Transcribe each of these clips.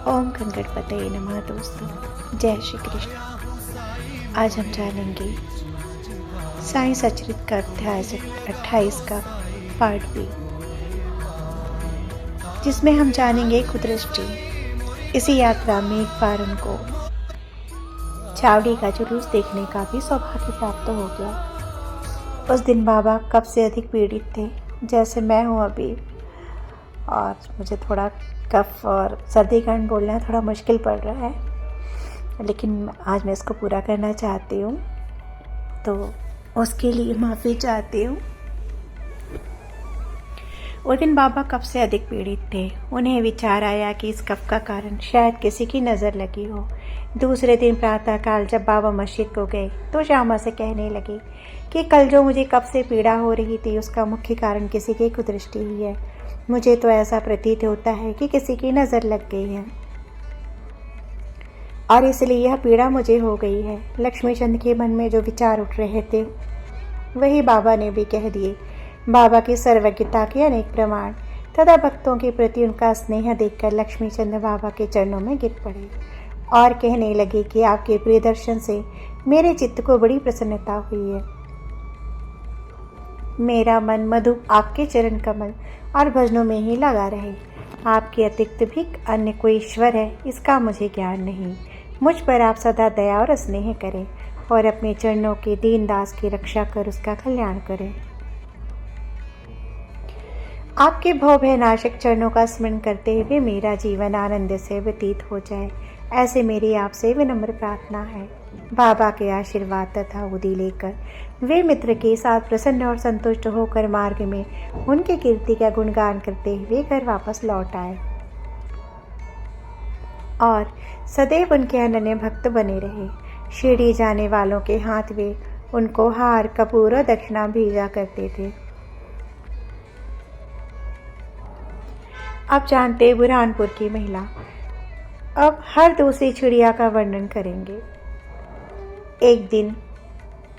ओम गणपतये नमः। दोस्तों, जय श्री कृष्ण। आज हम जानेंगे साईं सचरित का अध्याय 28 का पार्ट बी, जिसमें हम जानेंगे कुदृष्टि। इसी यात्रा में एक बार उनको चावड़ी का जुलूस देखने का भी सौभाग्य प्राप्त हो गया। उस दिन बाबा कब से अधिक पीड़ित थे, जैसे मैं हूँ अभी, और मुझे थोड़ा कफ और सर्दी कारण बोलना थोड़ा मुश्किल पड़ रहा है, लेकिन आज मैं इसको पूरा करना चाहती हूँ, तो उसके लिए माफ़ी चाहती हूँ। उस दिन बाबा कफ से अधिक पीड़ित थे। उन्हें विचार आया कि इस कफ का कारण शायद किसी की नज़र लगी हो। दूसरे दिन प्रातःकाल जब बाबा मस्जिद को गए तो श्यामा से कहने लगे कि कल जो मुझे कफ से पीड़ा हो रही थी उसका मुख्य कारण किसी की कुदृष्टि ही है। मुझे तो ऐसा प्रतीत होता है कि किसी की नज़र लग गई है और इसलिए यह पीड़ा मुझे हो गई है। लक्ष्मी चंद के मन में जो विचार उठ रहे थे वही बाबा ने भी कह दिए। बाबा की सर्वज्ञता के अनेक प्रमाण तथा भक्तों के प्रति उनका स्नेह देखकर लक्ष्मी चंद बाबा के चरणों में गिर पड़े और कहने लगे कि आपके प्रिय दर्शन से मेरे चित्त को बड़ी प्रसन्नता हुई है। मेरा मन मधु आपके चरण कमल और भजनों में ही लगा रहे। आपके अतिरिक्त भी अन्य कोई ईश्वर है इसका मुझे ज्ञान नहीं। मुझ पर आप सदा दया और स्नेह करें और अपने चरणों के दीन दास की रक्षा कर उसका कल्याण करें। आपके भवभय नाशक चरणों का स्मरण करते हुए मेरा जीवन आनंद से व्यतीत हो जाए, ऐसे मेरी आपसे विनम्र प्रार्थना है। बाबा के आशीर्वाद तथा उदी लेकर वे मित्र के साथ प्रसन्न और संतुष्ट होकर मार्ग में उनकी कीर्ति का गुणगान करते हुए घर वापस लौट आए और सदैव उनके अनन्य भक्त बने रहे। शिरडी जाने वालों के हाथ वे उनको हार, कपूर और दक्षिणा भेजा करते थे। अब जानते बुरहानपुर की महिला। अब हर दूसरी चिड़िया का वर्णन करेंगे। एक दिन,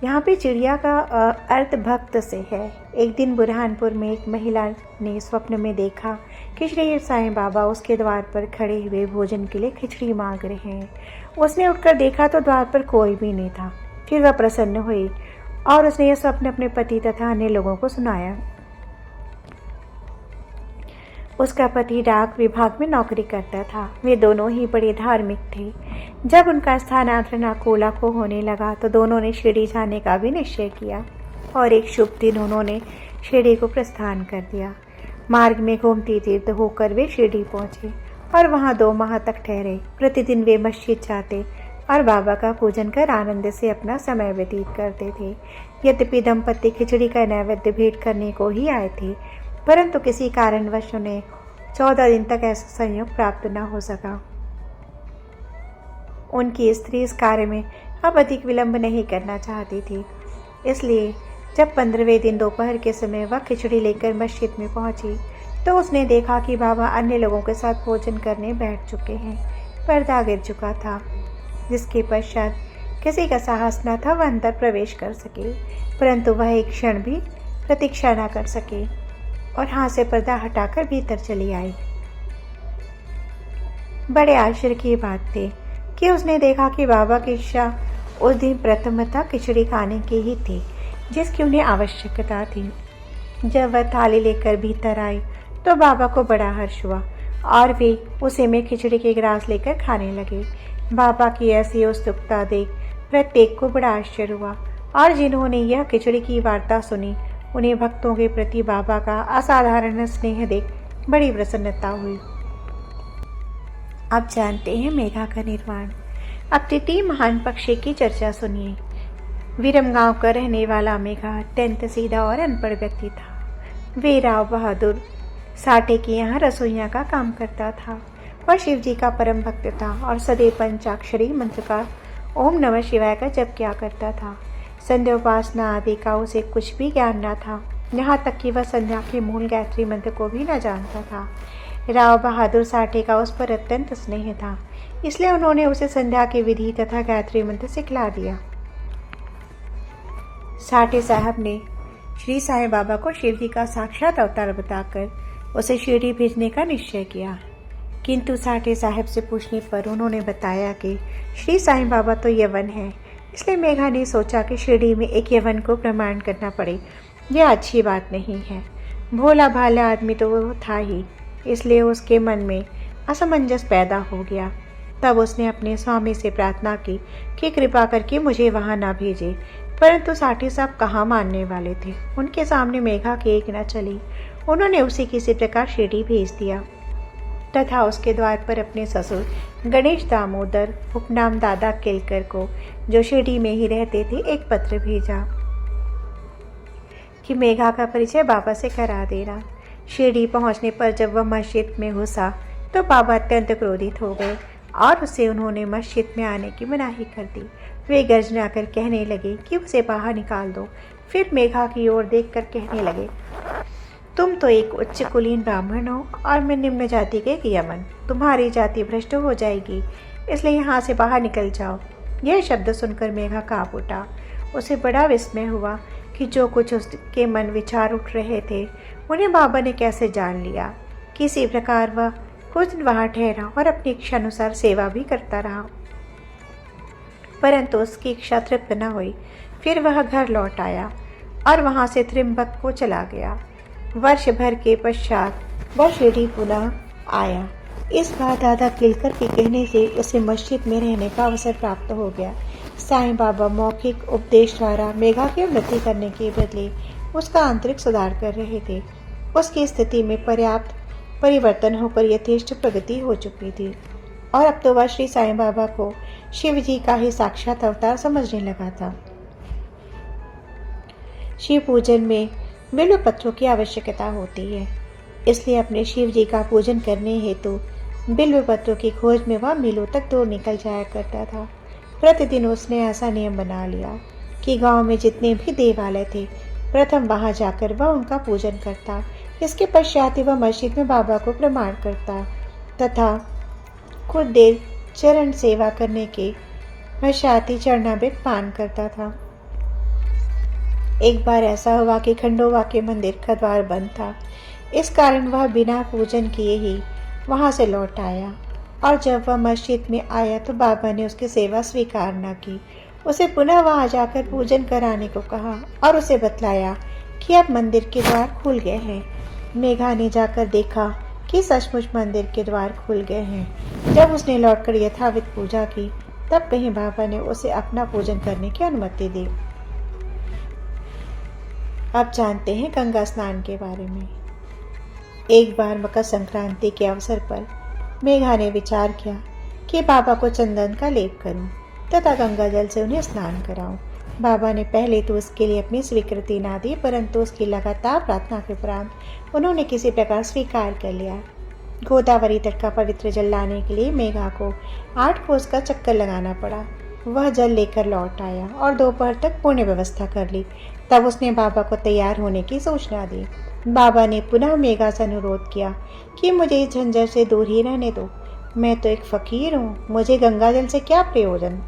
यहाँ पे चिड़िया का अर्थ भक्त से है। एक दिन बुरहानपुर में एक महिला ने स्वप्न में देखा कि श्री साईं बाबा उसके द्वार पर खड़े हुए भोजन के लिए खिचड़ी मांग रहे हैं। उसने उठकर देखा तो द्वार पर कोई भी नहीं था। फिर वह प्रसन्न हुई और उसने यह स्वप्न अपने पति तथा अन्य लोगों को सुनाया। उसका पति डाक विभाग में नौकरी करता था। वे दोनों ही बड़े धार्मिक थे। जब उनका स्थानांतरण अकोला को होने लगा तो दोनों ने शिरडी जाने का भी निश्चय किया और एक शुभ दिन उन्होंने शिरडी को प्रस्थान कर दिया। मार्ग में घूमती तीर्थ होकर वे शिरडी पहुंचे और वहां 2 माह तक ठहरे। प्रतिदिन वे मस्जिद जाते और बाबा का पूजन कर आनंद से अपना समय व्यतीत करते थे। यद्यपि दंपति खिचड़ी का नैवेद्य भेंट करने को ही आए थे, परंतु किसी कारणवश उन्हें 14 दिन तक ऐसा संयोग प्राप्त न हो सका। उनकी स्त्री इस कार्य में अब अधिक विलंब नहीं करना चाहती थी, इसलिए जब 15वें दिन दोपहर के समय वह खिचड़ी लेकर मस्जिद में पहुंची तो उसने देखा कि बाबा अन्य लोगों के साथ भोजन करने बैठ चुके हैं। पर्दा गिर चुका था, जिसके पश्चात किसी का साहस न था वह अंदर प्रवेश कर सके, परंतु वह एक क्षण भी प्रतीक्षा न कर सके और हाथ से पर्दा हटाकर भीतर चली आई। बड़े आश्चर्य की बात थी कि उसने देखा कि बाबा की इच्छा उस दिन प्रथमतः खिचड़ी खाने की ही थी, जिसकी उन्हें आवश्यकता थी। जब वह थाली लेकर भीतर आई तो बाबा को बड़ा हर्ष हुआ और वे उसी में खिचड़ी के गिलास लेकर खाने लगे। बाबा की ऐसी उत्सुकता देख प्रत्येक को बड़ा आश्चर्य हुआ और जिन्होंने यह खिचड़ी की वार्ता सुनी उन्हें भक्तों के प्रति बाबा का असाधारण स्नेह देख बड़ी प्रसन्नता हुई। अब जानते हैं मेघा का निर्माण। अब तृतीय महान पक्षी की चर्चा सुनिए। विरमगांव का रहने वाला मेघा अत्यंत सीधा और अनपढ़ व्यक्ति था। वे राव बहादुर साठे के यहाँ रसोइया का काम करता था। वह शिव जी का परम भक्त था और सदैव पंचाक्षरी मंत्र का ओम नमः शिवाय का जप किया करता था। संध्या उपासना आदि का उसे कुछ भी ज्ञान न था, यहाँ तक कि वह संध्या के मूल गायत्री मंत्र को भी न जानता था। राव बहादुर साठे का उस पर अत्यंत स्नेह था, इसलिए उन्होंने उसे संध्या की विधि तथा गायत्री मंत्र सिखला दिया। साठे साहब ने श्री साईं बाबा को शिव जी का साक्षात अवतार बताकर उसे शिरडी भेजने का निश्चय किया। किंतु साठे साहब से पूछने पर उन्होंने बताया कि श्री साईं बाबा तो यवन है। इसलिए मेघा ने सोचा कि शिरडी में एक यवन को प्रमाण करना पड़े। यह अच्छी बात नहीं है। भोला भाला आदमी तो वो था ही, इसलिए उसके मन में असमंजस पैदा हो गया। तब उसने अपने स्वामी से प्रार्थना की कि कृपा करके मुझे वहाँ ना भेजे। परंतु साठी साहब कहाँ मानने वाले थे। उनके सामने मेघा की एक न चली। उन्होंने उसे किसी प्रकार शिरडी भेज दिया तथा उसके द्वार पर अपने ससुर गणेश दामोदर उपनाम दादा केलकर को, जो शिरडी में ही रहते थे, एक पत्र भेजा कि मेघा का परिचय बाबा से करा देना। शिरडी पहुंचने पर जब वह मस्जिद में घुसा तो बाबा अत्यंत क्रोधित हो गए और उसे उन्होंने मस्जिद में आने की मनाही कर दी। वे गर्जना कर कहने लगे कि उसे बाहर निकाल दो। फिर मेघा की ओर देखकर कहने लगे, तुम तो एक उच्च कुलीन ब्राह्मण हो और मैं निम्न जाति के यमन। तुम्हारी जाति भ्रष्ट हो जाएगी, इसलिए यहाँ से बाहर निकल जाओ। यह शब्द सुनकर मेघा काँप उठा। उसे बड़ा विस्मय हुआ कि जो कुछ उसके मन विचार उठ रहे थे उन्हें बाबा ने कैसे जान लिया। किसी प्रकार वह कुछ दिन वहाँ ठहरा और अपनी इच्छा अनुसार सेवा भी करता रहा, परंतु उसकी इच्छा तृप्त न हुई। फिर वह घर लौट आया और वहाँ से त्रिम्बक को चला गया। वर्ष भर के पश्चात वह शिरडी पुनः आया। इस बार दादा केलकर के कहने से उसे मस्जिद में रहने का अवसर प्राप्त हो गया। साईं बाबा मौखिक उपदेश द्वारा मेघा की उन्नति करने के बदले उसका आंतरिक सुधार कर रहे थे। उसकी स्थिति में पर्याप्त परिवर्तन होकर यथेष्ट प्रगति हो चुकी थी और अब तो वह श्री साईं बाबा को शिव जी का ही साक्षात अवतार समझने लगा था। शिव पूजन में बिल्व पत्रों की आवश्यकता होती है, इसलिए अपने शिव जी का पूजन करने हेतु बिल्व पत्रों की खोज में वह मीलों तक दूर निकल जाया करता था। प्रतिदिन उसने ऐसा नियम बना लिया कि गांव में जितने भी देवालय थे, प्रथम वहां जाकर वह उनका पूजन करता। इसके पश्चात वह मस्जिद में बाबा को प्रणाम करता तथा कुछ देर चरण सेवा करने के पश्चात ही चरणामृत पान करता था। एक बार ऐसा हुआ कि खंडोबा के मंदिर का द्वार बंद था। इस कारण वह बिना पूजन किए ही वहां से लौट आया और जब वह मस्जिद में आया तो बाबा ने उसकी सेवा स्वीकार न की। उसे पुनः वहां जाकर पूजन कराने को कहा और उसे बतलाया कि अब मंदिर के द्वार खुल गए हैं। मेघा ने जाकर देखा कि सचमुच मंदिर के द्वार खुल गए हैं। जब उसने लौटकर यथाविध पूजा की तब कहीं बाबा ने उसे अपना पूजन करने की अनुमति दी। अब जानते हैं गंगा स्नान के बारे में। एक बार मकर संक्रांति के अवसर पर मेघा ने विचार किया कि बाबा को चंदन का लेप करूं तथा गंगा जल से उन्हें स्नान कराऊं। बाबा ने पहले तो उसके लिए अपनी स्वीकृति ना दी, परंतु उसकी लगातार प्रार्थना के उपरांत उन्होंने किसी प्रकार स्वीकार कर लिया। गोदावरी तट का पवित्र जल लाने के लिए मेघा को 8 कोस का चक्कर लगाना पड़ा। वह जल लेकर लौट आया और दोपहर तक पूर्ण व्यवस्था कर ली। तब उसने बाबा को तैयार होने की सूचना दी। बाबा ने पुनः मेघा से अनुरोध किया कि मुझे इस झंझट से दूर ही रहने दो। मैं तो एक फकीर हूँ, मुझे गंगा जल से क्या प्रयोजन।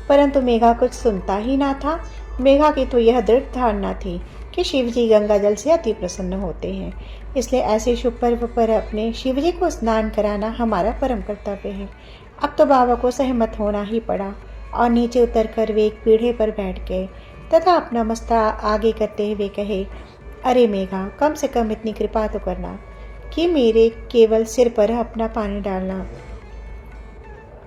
परंतु मेघा कुछ सुनता ही ना था। मेघा की तो यह दृढ़ धारणा थी कि शिवजी गंगा जल से अति प्रसन्न होते हैं, इसलिए ऐसे शुभ पर्व पर अपने शिवजी को स्नान कराना हमारा परम कर्तव्य है। अब तो बाबा को सहमत होना ही पड़ा और नीचे उतरकर वे एक पीढ़े पर बैठ गए तथा अपना मस्ता आगे करते हुए कहे, अरे मेघा, कम से कम इतनी कृपा तो करना कि मेरे केवल सिर पर अपना पानी डालना।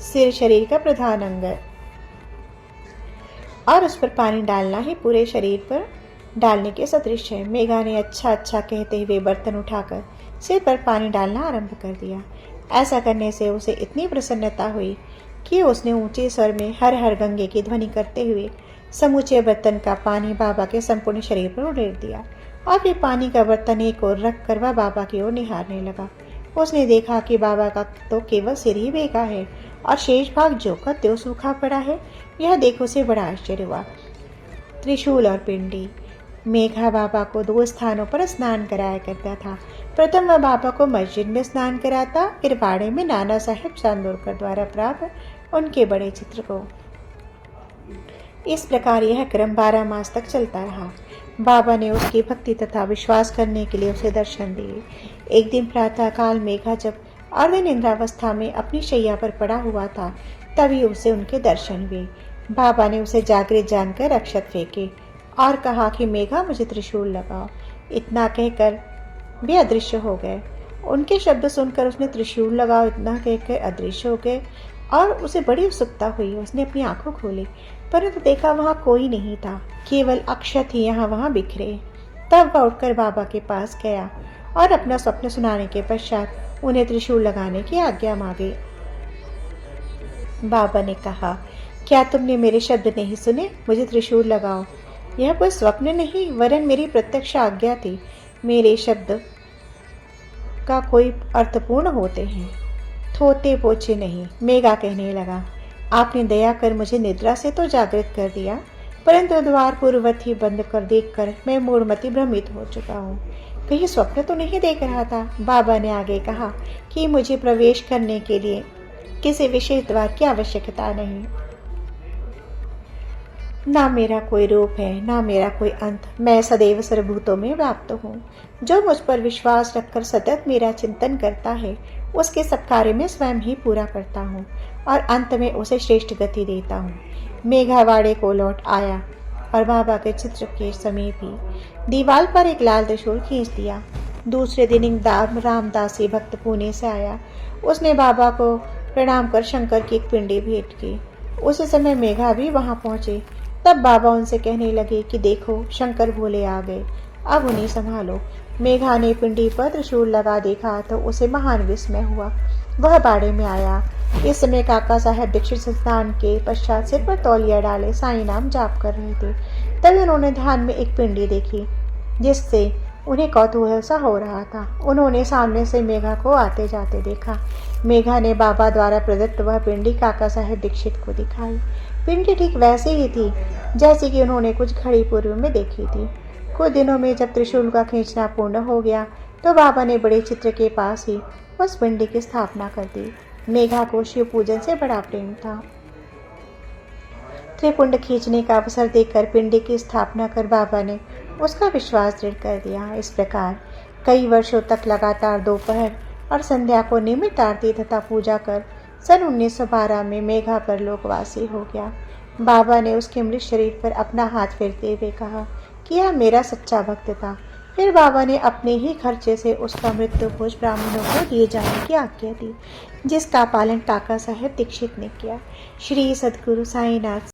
सिर शरीर का प्रधान अंग है और उस पर पानी डालना ही पूरे शरीर पर डालने के सदृश है। मेघा ने अच्छा अच्छा कहते हुए बर्तन उठाकर सिर पर पानी डालना आरंभ कर दिया। ऐसा करने से उसे इतनी प्रसन्नता हुई कि उसने ऊंचे स्वर में हर हर गंगे की ध्वनि करते हुए समूचे बर्तन का पानी बाबा के संपूर्ण शरीर पर उड़ेल दिया और फिर पानी का बर्तन एक ओर रख कर वह बाबा की ओर निहारने लगा। उसने देखा कि बाबा का तो केवल सिर ही भीगा है और शेष भाग जो का त्यों सूखा पड़ा है। यह देख उसे बड़ा आश्चर्य हुआ। त्रिशूल और पिंडी। मेघा बाबा को 2 स्थानों पर स्नान कराया करता था। प्रथम वह बाबा को मस्जिद में स्नान कराता, फिर बाड़े में नाना साहेब चांदोरकर द्वारा प्राप्त उनके बड़े चित्र को। इस प्रकार यह क्रम 12 मास तक चलता रहा। बाबा ने उसकी भक्ति तथा विश्वास करने के लिए उसे दर्शन दिए। एक दिन प्रातःकाल मेघा जब अर्धनिद्रावस्था में अपनी शैया पर पड़ा हुआ था, तभी उसे उनके दर्शन हुए। बाबा ने उसे जागृत जानकर अक्षत फेंके और कहा कि मेघा, मुझे त्रिशूल लगाओ। इतना कहकर वे अदृश्य हो गए। उनके शब्द सुनकर उसने त्रिशूल लगाओ इतना कहकर अदृश्य हो गए और उसे बड़ी उत्सुकता हुई। उसने अपनी आंखों खोली, परंतु देखा वहां कोई नहीं था, केवल अक्षत ही यहाँ वहां बिखरे। तब वह उठकर बाबा के पास गया और अपना स्वप्न सुनाने के पश्चात उन्हें त्रिशूल लगाने की आज्ञा मांगी। बाबा ने कहा, क्या तुमने मेरे शब्द नहीं सुने? मुझे त्रिशूल लगाओ। यह कोई स्वप्न नहीं, वरन मेरी प्रत्यक्ष आज्ञा थी। मेरे शब्द का कोई अर्थपूर्ण होते हैं, थोते पोछे नहीं। मेघा कहने लगा, आपने दया कर मुझे निद्रा से तो जागृत कर दिया, परंतु द्वार पूर्ववत ही बंद कर देखकर मैं मूढ़मति भ्रमित हो चुका हूँ। कहीं स्वप्न तो नहीं देख रहा था। बाबा ने आगे कहा कि मुझे प्रवेश करने के लिए किसी विशेष द्वार की आवश्यकता नहीं। ना मेरा कोई रूप है, ना मेरा कोई अंत। मैं सदैव सर्वभूतों में व्याप्त हूँ। जो मुझ पर विश्वास रखकर सतत मेरा चिंतन करता है, उसके सब कार्य में स्वयं ही पूरा करता हूँ और अंत में उसे श्रेष्ठ गति देता हूँ। मेघावाड़े को लौट आया और बाबा के चित्र के समीप ही दीवार पर एक लाल त्रिशूल खींच दिया। दूसरे दिन एक रामदासी भक्त पुणे से आया। उसने बाबा को प्रणाम कर शंकर की एक पिंडी भेंट की। उसी समय मेघा भी वहां पहुंचे। तब बाबा उनसे कहने लगे कि देखो, शंकर भोले आ गए, अब उन्हें संभालो। मेघा ने पिंडी पर त्रिशूल लगा देखा तो उसे महान विस्मय हुआ। वह बाड़े में आया। इस समय काका साहब दीक्षित स्नान के पश्चात सिर पर तौलिया डाले साईं नाम जाप कर रहे थे। तभी उन्होंने ध्यान में एक पिंडी देखी जिससे उन्हें कौतूहल सा हो रहा था। उन्होंने सामने से मेघा को आते जाते देखा। मेघा ने बाबा द्वारा प्रदत्त वह पिंडी काका साहब दीक्षित को दिखाई। पिंडी ठीक वैसी ही थी जैसी कि उन्होंने कुछ घड़ी पूर्व में देखी थी। कुछ दिनों में जब त्रिशूल का खींचना पूर्ण हो गया तो बाबा ने बड़े चित्र के पास ही उस पिंडी की स्थापना कर दी। मेघा को शिव पूजन से बड़ा प्रेम था। त्रिपुंड खींचने का अवसर देकर पिंडी की स्थापना कर बाबा ने उसका विश्वास दृढ़ कर दिया। इस प्रकार कई वर्षों तक लगातार दोपहर और संध्या को नियमित आरती तथा पूजा कर सन 1912 में मेघा परलोकवासी हो गया। बाबा ने उसके मृत शरीर पर अपना हाथ फेरते हुए कहा कि यह मेरा सच्चा भक्त था। फिर बाबा ने अपने ही खर्चे से उसका मृत्यु भोज ब्राह्मणों को दिए जाने की आज्ञा दी, जिसका पालन काका साहब दीक्षित ने किया। श्री सद्गुरु साईनाथ